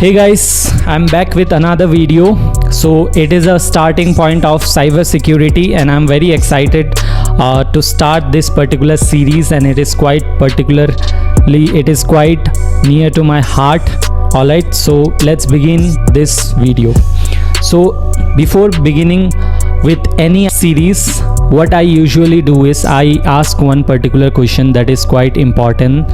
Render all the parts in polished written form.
Hey guys, I'm back with another video. So it is a starting point of cybersecurity and I'm very excited to start this particular series, and it is quite near to my heart. Alright, so let's begin this video. So before beginning with any series, what I usually do is I ask one particular question that is quite important.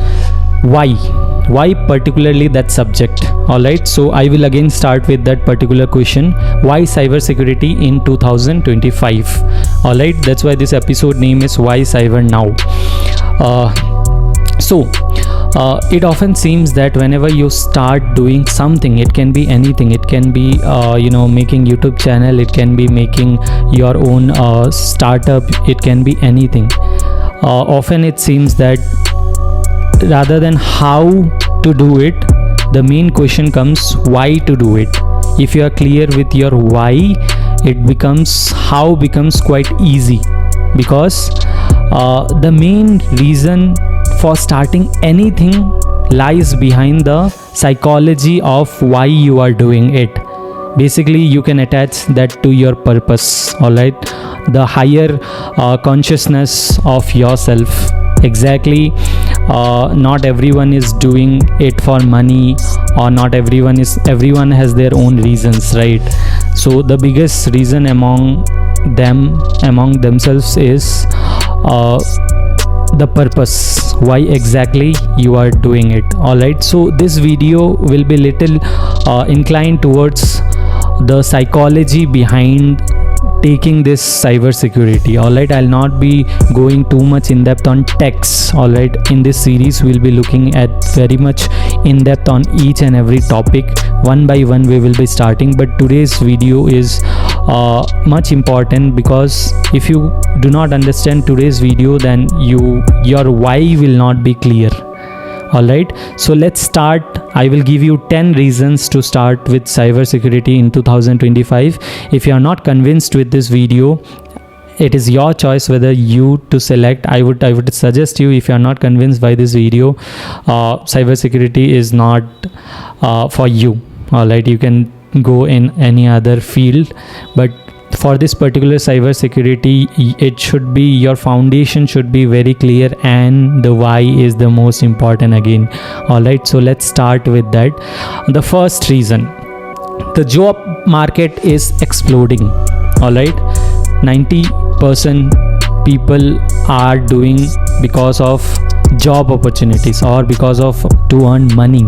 Why particularly that subject? Alright, so I will again start with that particular question. Why cybersecurity in 2025? Alright, that's why this episode name is Why Cyber Now. It often seems that whenever you start doing something, it can be anything. It can be making YouTube channel, it can be making your own startup, it can be anything. Often it seems that rather than how to do it, the main question comes why to do it. If you are clear with your why, how becomes quite easy, because the main reason for starting anything lies behind the psychology of why you are doing it. Basically, you can attach that to your purpose, alright, the higher consciousness of yourself. Exactly, not everyone is doing it for money, or not everyone has their own reasons, right? So the biggest reason among themselves is the purpose, why exactly you are doing it. Alright, so this video will be little inclined towards the psychology behind taking this cybersecurity. Alright, I'll not be going too much in depth on techs. Alright, in this series we'll be looking at very much in depth on each and every topic. One by one we will be starting, but today's video is much important, because if you do not understand today's video, then your why will not be clear. Alright, so let's start. I will give you 10 reasons to start with cybersecurity in 2025. If you are not convinced with this video, it is your choice whether you to select. I would suggest you, if you are not convinced by this video, cybersecurity is not for you. Alright, you can go in any other field, but for this particular cybersecurity, it should be, your foundation should be very clear, and the why is the most important again. Alright, so let's start with that. The first reason, the job market is exploding. Alright, 90% people are doing because of job opportunities, or because of to earn money.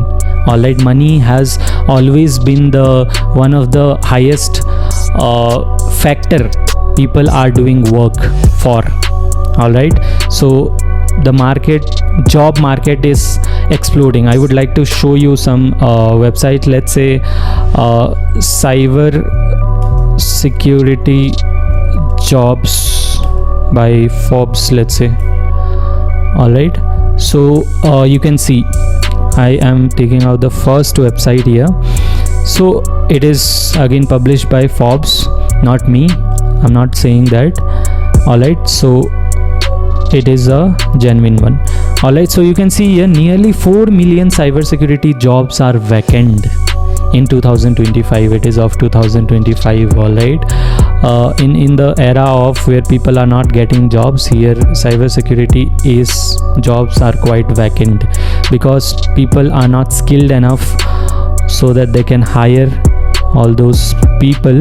Alright, money has always been the one of the highest factor people are doing work for. Alright, so the job market is exploding. I would like to show you some website. Let's say cyber security jobs by Forbes, let's say. Alright, so you can see I am taking out the first website here. So it is again published by Forbes, not me. I'm not saying that. Alright, so it is a genuine one. Alright, so you can see here nearly 4 million cybersecurity jobs are vacant in 2025. It is of 2025. Alright, in the era of where people are not getting jobs, here cybersecurity jobs are quite vacant, because people are not skilled enough so that they can hire all those people.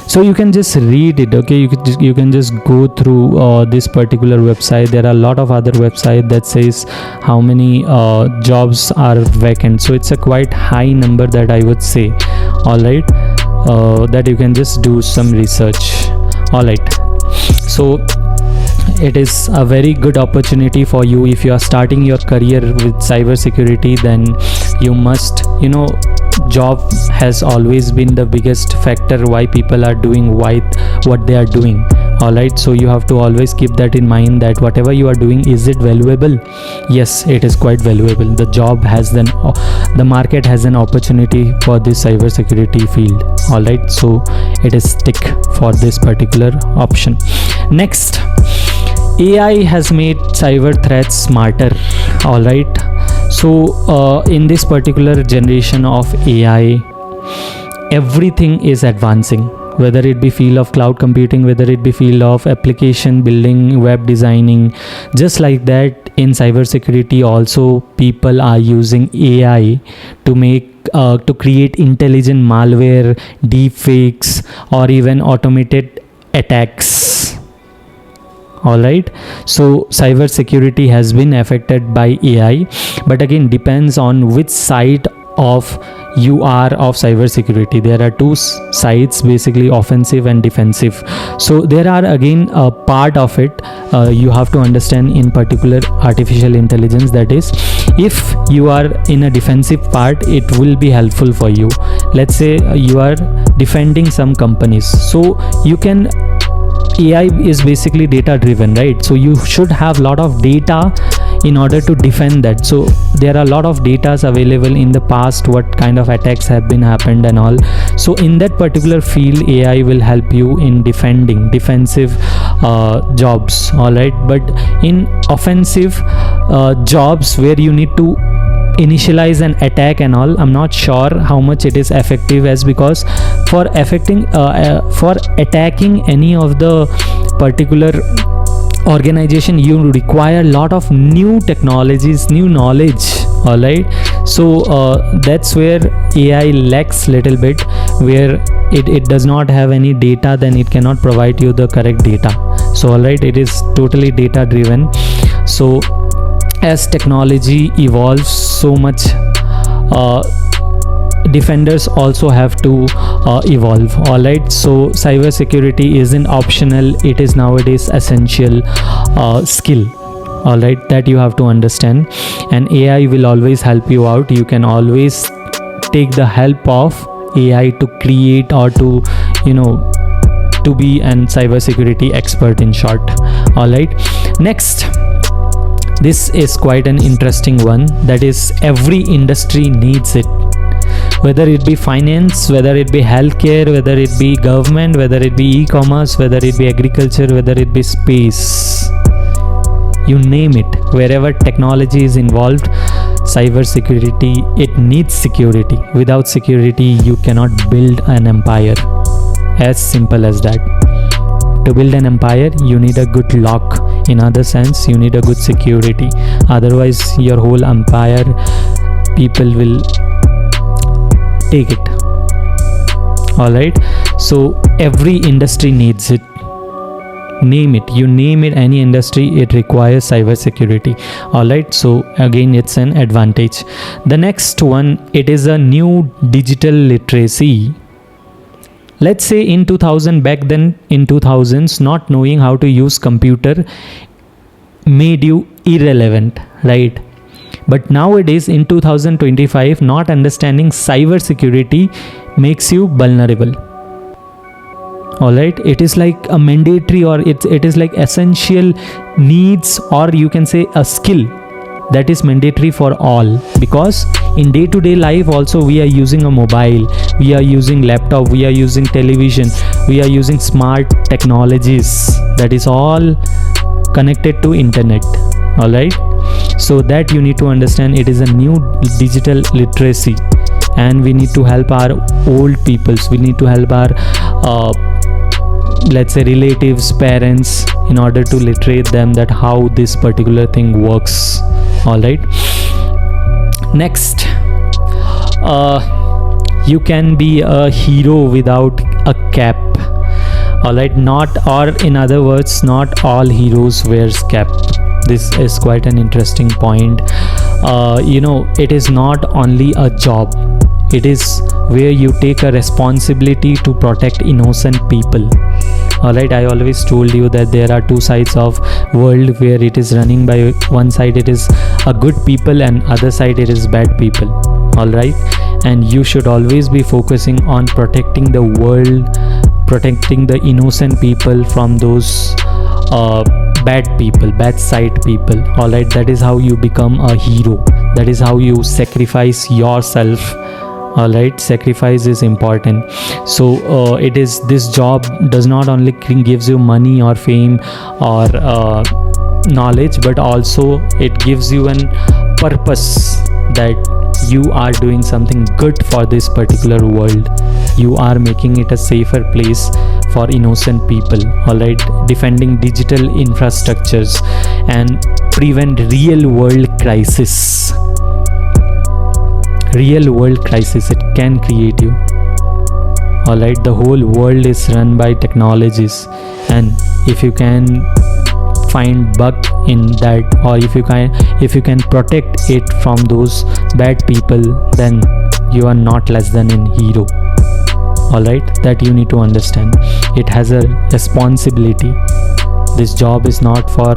So you can just read it, okay? You can just go through this particular website. There are a lot of other websites that says how many jobs are vacant. So it's a quite high number, that I would say. Alright, that you can just do some research. Alright, so it is a very good opportunity for you. If you are starting your career with cybersecurity, then you must, job has always been the biggest factor why people are doing what they are doing. Alright, so you have to always keep that in mind, that whatever you are doing, is it valuable? Yes, it is quite valuable. The market has an opportunity for this cybersecurity field. Alright, so it is tick for this particular option. Next, AI has made cyber threats smarter. Alright, So in this particular generation of AI, everything is advancing, whether it be field of cloud computing, whether it be field of application building, web designing. Just like that, in cybersecurity also, people are using AI to make to create intelligent malware, deepfakes, or even automated attacks. All right, so cybersecurity has been affected by AI, but again depends on which side of you are of cybersecurity. There are two sides, basically offensive and defensive. So there are again a part of it you have to understand, in particular artificial intelligence, that is, if you are in a defensive part, it will be helpful for you. Let's say you are defending some companies, so you can, AI is basically data driven, right? So you should have a lot of data in order to defend that. So there are a lot of datas available in the past, what kind of attacks have been happened and all. So in that particular field, AI will help you in defending defensive jobs. All right, but in offensive jobs where you need to initialize an attack and all, I'm not sure how much it is effective, as because for attacking any of the particular organization, you require a lot of new technologies, new knowledge. All right, so that's where AI lacks little bit, where it does not have any data, then it cannot provide you the correct data. So all right, it is totally data driven. So as technology evolves so much, defenders also have to evolve. All right, so cybersecurity isn't optional, it is nowadays essential skill. All right, that you have to understand, and AI will always help you out. You can always take the help of AI to create, or to, you know, to be an cybersecurity expert, in short. All right, next, this is quite an interesting one, that is, every industry needs it. Whether it be finance, whether it be healthcare, whether it be government, whether it be e-commerce, whether it be agriculture, whether it be space, you name it, wherever technology is involved, cybersecurity, it needs security. Without security, you cannot build an empire. As simple as that. To build an empire, you need a good lock. In other sense, you need a good security. Otherwise, your whole empire, people will take it. All right, so every industry needs it. Name it, you name it, any industry, it requires cybersecurity. All right, so again, it's an advantage. The next one, it is a new digital literacy. Let's say in 2000, back then in 2000s, not knowing how to use computer made you irrelevant, right? But nowadays in 2025, not understanding cybersecurity makes you vulnerable. All right, it is like a mandatory, or it is like essential needs, or you can say a skill that is mandatory for all, because in day-to-day life also we are using a mobile, we are using laptop, we are using television, we are using smart technologies, that is all connected to internet. All right, so that you need to understand, it is a new digital literacy, and we need to help our old peoples, we need to help our let's say relatives, parents, in order to literate them that how this particular thing works. All right, next, you can be a hero without a cap. All right, not, or in other words, not all heroes wears cap. This is quite an interesting point. You know, it is not only a job, it is where you take a responsibility to protect innocent people. All right, I always told you that there are two sides of world, where it is running by one side it is a good people, and other side it is bad people. All right, and you should always be focusing on protecting the world, protecting the innocent people from those bad people, bad side people. All right, that is how you become a hero, that is how you sacrifice yourself. All right, sacrifice is important. So it is, this job does not only gives you money or fame or knowledge, but also it gives you an purpose that you are doing something good for this particular world. You are making it a safer place for innocent people, all right, defending digital infrastructures and prevent real world crisis. Real world crisis it can create you, all right. The whole world is run by technologies, and if you can find bug in that, or if you can protect it from those bad people, then you are not less than a hero, all right. That you need to understand. It has a responsibility. This job is not for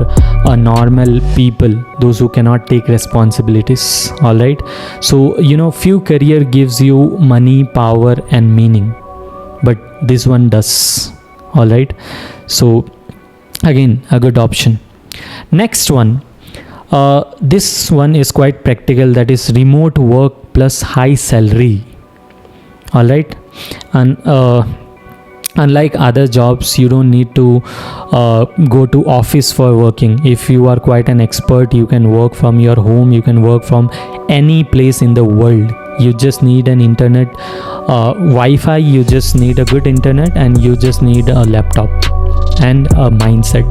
a normal people, those who cannot take responsibilities, all right. So few career gives you money, power and meaning, but this one does, all right. So again, a good option. Next one, this one is quite practical, that is remote work plus high salary, all right. And unlike other jobs, you don't need to go to office for working. If you are quite an expert, you can work from your home, you can work from any place in the world. You just need an internet, Wi-Fi, you just need a good internet, and you just need a laptop and a mindset,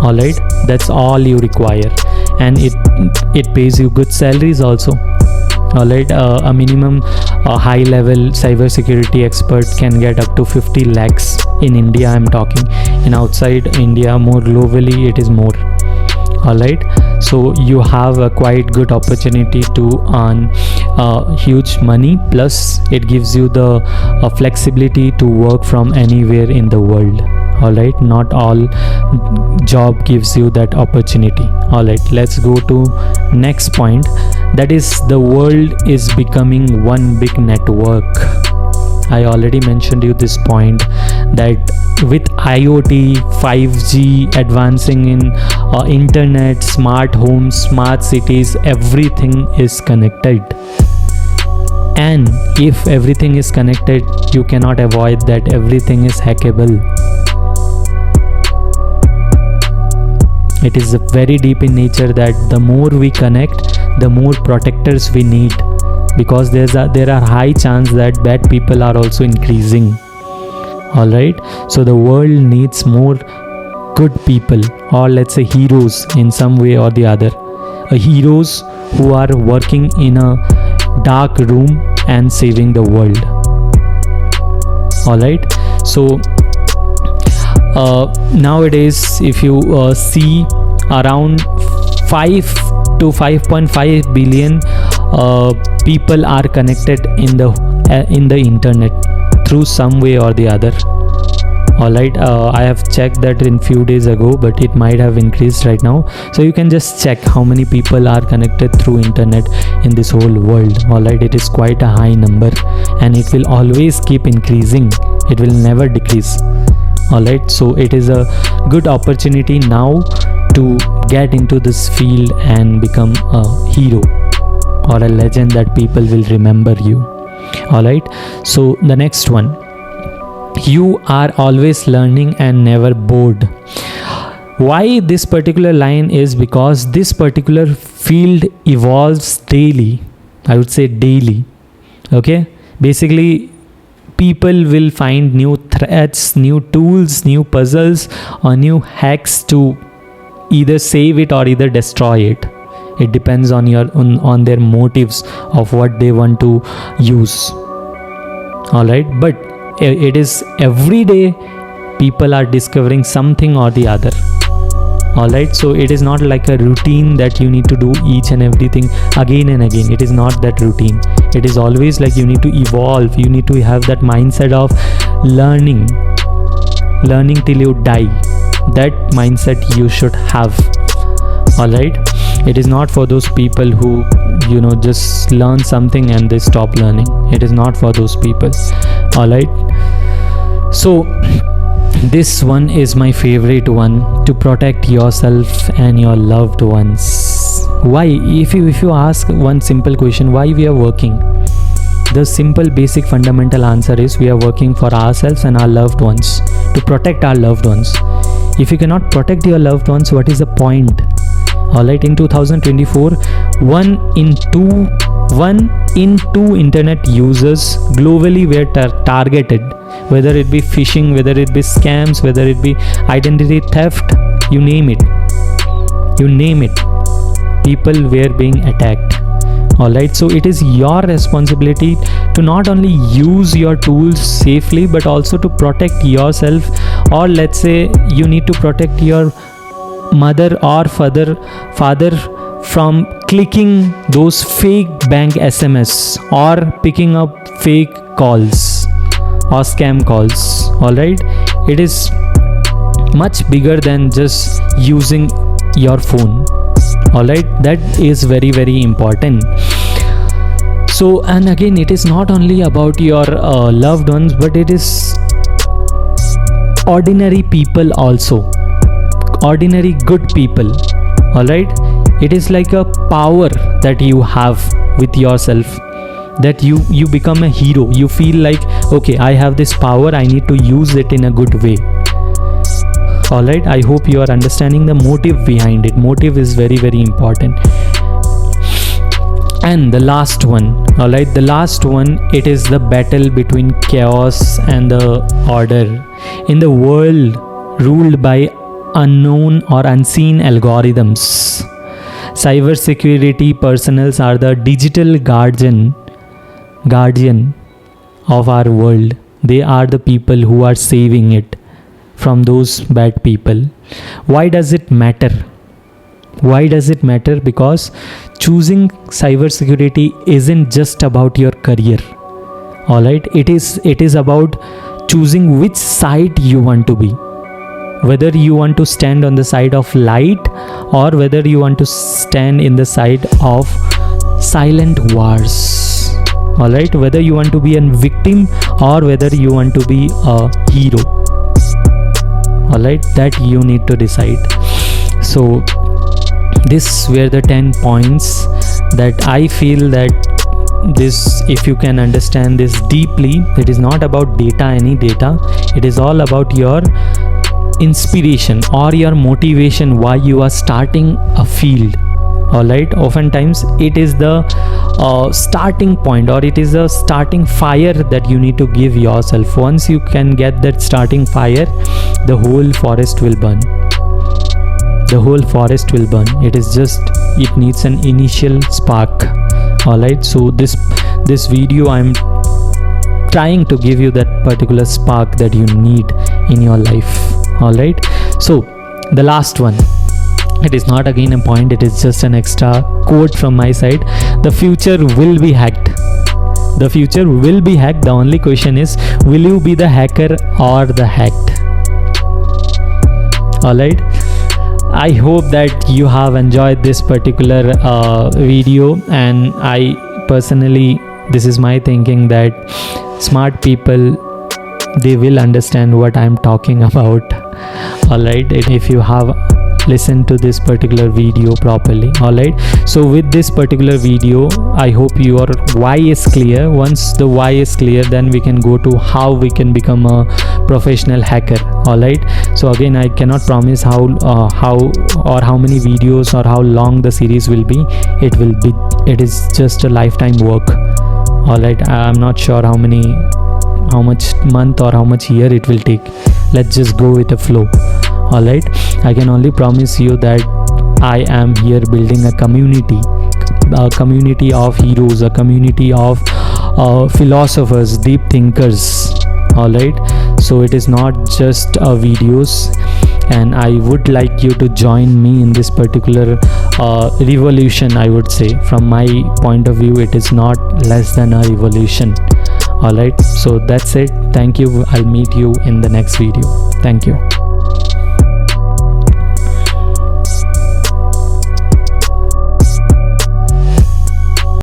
all right. That's all you require, and it pays you good salaries also, all right. A minimum high level cybersecurity expert can get up to 50 lakhs in India, I'm talking. In outside India, more globally, it is more, all right. So you have a quite good opportunity to earn huge money, plus it gives you the flexibility to work from anywhere in the world, all right. Not all job gives you that opportunity, all right. Let's go to next point, that is the world is becoming one big network. I already mentioned you this point, that with IoT, 5G advancing in internet, smart homes, smart cities, everything is connected. And if everything is connected, you cannot avoid that everything is hackable. It is very deep in nature that the more we connect, the more protectors we need, because there are high chance that bad people are also increasing, all right. So the world needs more good people, or let's say heroes in some way or the other, heroes who are working in a dark room and saving the world, all right. So nowadays, if you see, around 5 to 5.5 billion people are connected in the internet through some way or the other, all right. I have checked that in few days ago, but it might have increased right now. So you can just check how many people are connected through internet in this whole world, all right. It is quite a high number, and it will always keep increasing. It will never decrease, all right. So it is a good opportunity now to get into this field and become a hero or a legend that people will remember you, all right. So the next one, you are always learning and never bored. Why this particular line is because this particular field evolves daily, I would say daily, okay. Basically, people will find new threats, new tools, new puzzles, or new hacks to either save it or either destroy it. It depends on their motives of what they want to use, all right. But it is every day people are discovering something or the other, all right. So it is not like a routine that you need to do each and everything again and again. It is not that routine. It is always like you need to evolve. You need to have that mindset of learning till you die. That mindset you should have, all right. It is not for those people who just learn something and they stop learning. It is not for those people, all right. So this one is my favorite one, to protect yourself and your loved ones. Why? If you ask one simple question, why we are working, the simple basic fundamental answer is we are working for ourselves and our loved ones, to protect our loved ones. If you cannot protect your loved ones, what is the point? Alright, in 2024, one in two internet users globally were targeted, whether it be phishing, whether it be scams, whether it be identity theft, you name it, people were being attacked. Alright, so it is your responsibility to not only use your tools safely but also to protect yourself, or let's say you need to protect your mother or father from clicking those fake bank SMS or picking up fake calls or scam calls. Alright, it is much bigger than just using your phone. Alright, that is very, very important. So, and again, it is not only about your loved ones, but it is ordinary people also, ordinary good people. Alright, it is like a power that you have with yourself, that you become a hero. You feel like, okay, I have this power, I need to use it in a good way. Alright, I hope you are understanding the motive behind it. Motive is very, very important. And the last one, alright, the last one, it is the battle between chaos and the order. In the world ruled by unknown or unseen algorithms, cybersecurity personnel are the digital guardian of our world. They are the people who are saving it from those bad people. Why does it matter? Why does it matter? Because choosing cybersecurity isn't just about your career. Alright, it is about choosing which side you want to be. Whether you want to stand on the side of light or whether you want to stand in the side of silent wars. Alright, whether you want to be a victim or whether you want to be a hero. Alright, that you need to decide. So these were the 10 points that I feel that this, if you can understand this deeply, it is not about data, any data. It is all about your inspiration or your motivation, why you are starting a field. Alright, oftentimes it is the starting point, or it is a starting fire that you need to give yourself. Once you can get that starting fire, the whole forest will burn. The whole forest will burn. It is just, it needs an initial spark. Alright, so this video I'm trying to give you that particular spark that you need in your life. Alright, so the last one, it is not again a point, it is just an extra quote from my side. The future will be hacked. The future will be hacked. The only question is, will you be the hacker or the hacked? Alright, I hope that you have enjoyed this particular video, and I personally, this is my thinking that smart people, they will understand what I'm talking about. Alright, if you have listened to this particular video properly. Alright, so with this particular video, I hope your why is clear. Once the why is clear, then we can go to how we can become a professional hacker. Alright, so again, I cannot promise how many videos or how long the series will be. It is just a lifetime work. Alright, I'm not sure how much month or how much year it will take. Let's just go with the flow. Alright, I can only promise you that I am here building a community of heroes, a community of philosophers, deep thinkers. Alright, so it is not just videos, and I would like you to join me in this particular revolution. I would say, from my point of view, it is not less than a revolution. Alright, so that's it. Thank you. I'll meet you in the next video. Thank you.